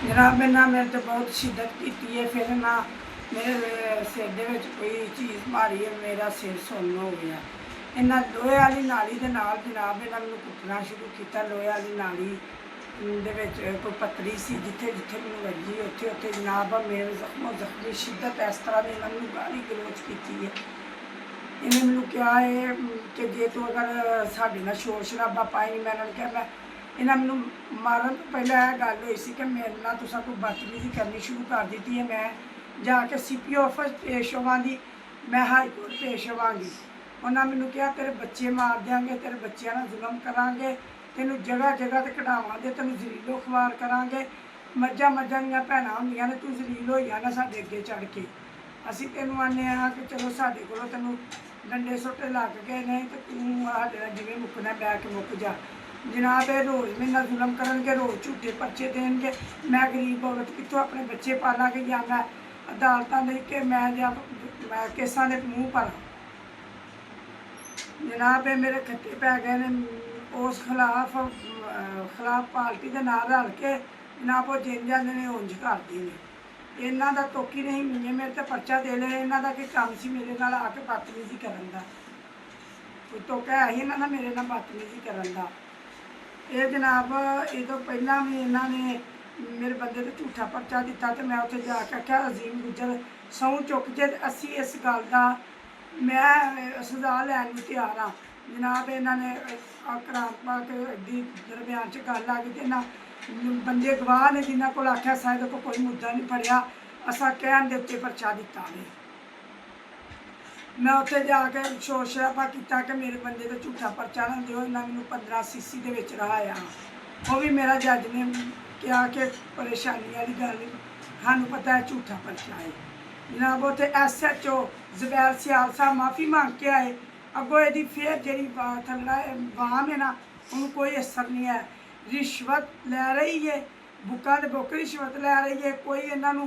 जनाब मेरे तो बहुत शिद्दत की है। फिर ना मेरे सिर दे विच कोई चीज़ मारी है, मेरा सिर सुन्न हो गया। इन्ना लोहे वाली नाली के नाल जनाब इन्होंने मैनूं कुटना शुरू किया। लोहे वाली नाली दे विच कोई पतली सी, जिथे जिथे मैनूं वजी उत्थे उत्थे जनाब मेरे जख्मी शिद्दत इस तरह की इन्होंने गाली गलोच की है। इन्हें मैनूं कहा है कि जे तू अगर साडे नाल शोर शराबा पाई, मैं इन्होंने कहा मैं इन्हें मैनूं मारन तो पहले यह गल हुई सी कि मेरे नाल तुसां कोई बदतमीजी करनी शुरू कर दी है। मैं जाके CPO ऑफिस पेश होवांगी, मैं हाई कोर्ट पेश होवांगी। उन्होंने मैनूं कहा तेरे बच्चे मार देंगे, तेरे बच्चों नाल जुल्म करांगे, तेनों जगह जगह ते कढ़ावांगे, तेनों जलीलो खुआर करांगे। मज्जां दियां भैणां हुंदियां ने, तू जलील होई जाना साडे अगे चढ़ के। असीं तैनूं आने कि चलो साडे कोलों तैनूं डंडे सोटे लग गए ने तो तू साडे नाल जिवें मुकना बै के मुक जा। जनाब ये रोज़ मेरे नाल जुल्म करनगे, रोज़ झूठे पर्चे देंगे। मैं गरीब औरत कितों अपने बच्चे पालांगी, या मैं अदालतां दे के मैं केसां दे मूँह भरां। जनाब ये मेरे खट्टे पै गए ने उस खिलाफ पार्टी के नाल रल के। जनाब वो जिन जाते ने उंज करते हैं। इन्हां दा तोकी नहीं मिले, मेरे ते पर्चा दे ले। इन्हां दा की काम सी मेरे नाल आके बदतमीजी करन दा? कोई तोका है ही इन्हां दा मेरे नाल बदतमीजी करन दा? ये जनाब ये तो पहला भी इन्होंने मेरे बंदे तो झूठा पर्चा दिता, तो मैं उत्थे जाके आख्या अजीम गुजर सौं चुक जे असी इस गल का मैं सजा लैन तैयार हाँ। जनाब इन्होंने करार पा के दरम्यान च गल आ गई। तो बंदे गवाह ने जिन्होंने को आख्या साढ़े को कोई मुद्दा नहीं फड़िया, असा कहन दे उत्ते पर्चा दिता ने। मैं उत्थे जाके शोर शराबा किया कि मेरे बंदे तो झूठा पर्चा ना दो। इन्हें मैनूं 15 CC दे विच रहाया। वो भी मेरा जज ने कहा कि परेशानी वाली गल नहीं, सानूं पता है झूठा पर्चा है। जनाब उत्थे SHO ज़ुबैर सियाल साहब माफ़ी मांग के आए। अगों यदी फिर जी थल्ला वाम है ना, उन्होंने कोई असर नहीं है। रिश्वत लै रही है, बुक्कां दे बुक रिश्वत लै रही है। कोई इन्हों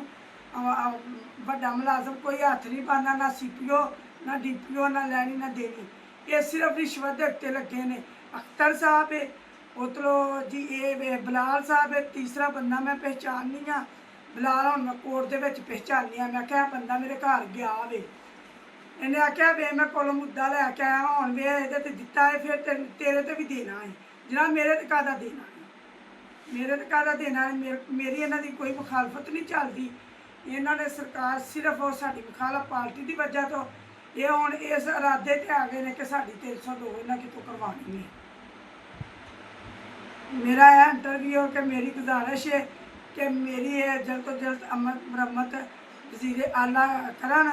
वड्डा मुलाजम कोई हथ नहीं पाना, ना CPO ना DPO, ना लैनी ना देनी। ये सिर्फ रिश्वत के उत्ते लगे ने। अख्तर साहब है, उतलो जी ये बिलाल साहब है। तीसरा बंदा मैं पहचाननी हाँ, बिलाल हम मैं कोर्ट के पहचानी हाँ। मैं क्या बंदा मेरे घर गया वे, इन्हें आख्या वे मैं कोलों मुद्दा लैके आया हूँ वे ये दिता है, फिर तेरे तो भी देना है। जनाब मेरे तो काहदा देना है, मेरे तो काहदा देना है? मेरी इन्हों की कोई मुखालफत नहीं चलती। इन्होंने सरकार सिर्फ और साड़ी मुखालफ पार्टी की वजह तो ये हुण इस इरादे ते आ गए ने कि साड़ी 302 इन्होंने कितों करवानी है। मेरा यह इंटरव्यू कि मेरी गुजारिश है कि मेरी ये जल्द तो जल्द मरम्मत वज़ीर आला करन,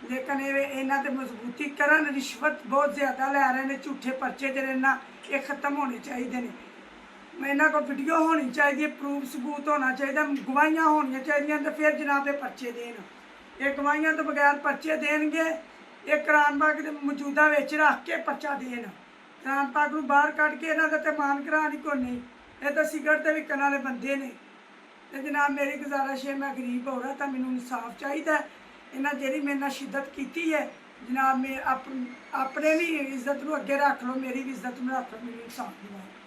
लेकिन ये इन्हां ते मजबूती करन। रिश्वत बहुत ज़्यादा लै रहे हैं, झूठे पर्चे जेह्ड़े ना ये खत्म होने चाहिए ने। इन्हां को वीडियो होनी चाहिए, प्रूफ सबूत होना चाहिए, गवाहियां होनी चाहिए, तो फिर जनाब ये पर्चे देन। ये गवाहियां तो बगैर पर्चे देंगे, ये कुरान पाक के मौजूदा विच रख के पर्चा देन। कुरान पाक नूं बाहर कढ़ के इन्हां दा ते मान घरान ही कोई नहीं। ये तो सिगरट ते विकण वाले बंदे ने। तो जनाब मेरी गुजारिश है, मैं गरीब औरत हाँ, मैनूं इंसाफ चाहिए। इन्हां जिहड़ी मेरे नाल शिद्दत की है जनाब, मैं अपने भी इज्जत नूं अगे रख लो, मेरी भी इज्जत नूं रख लो, मैनूं इंसाफ दिवाओ।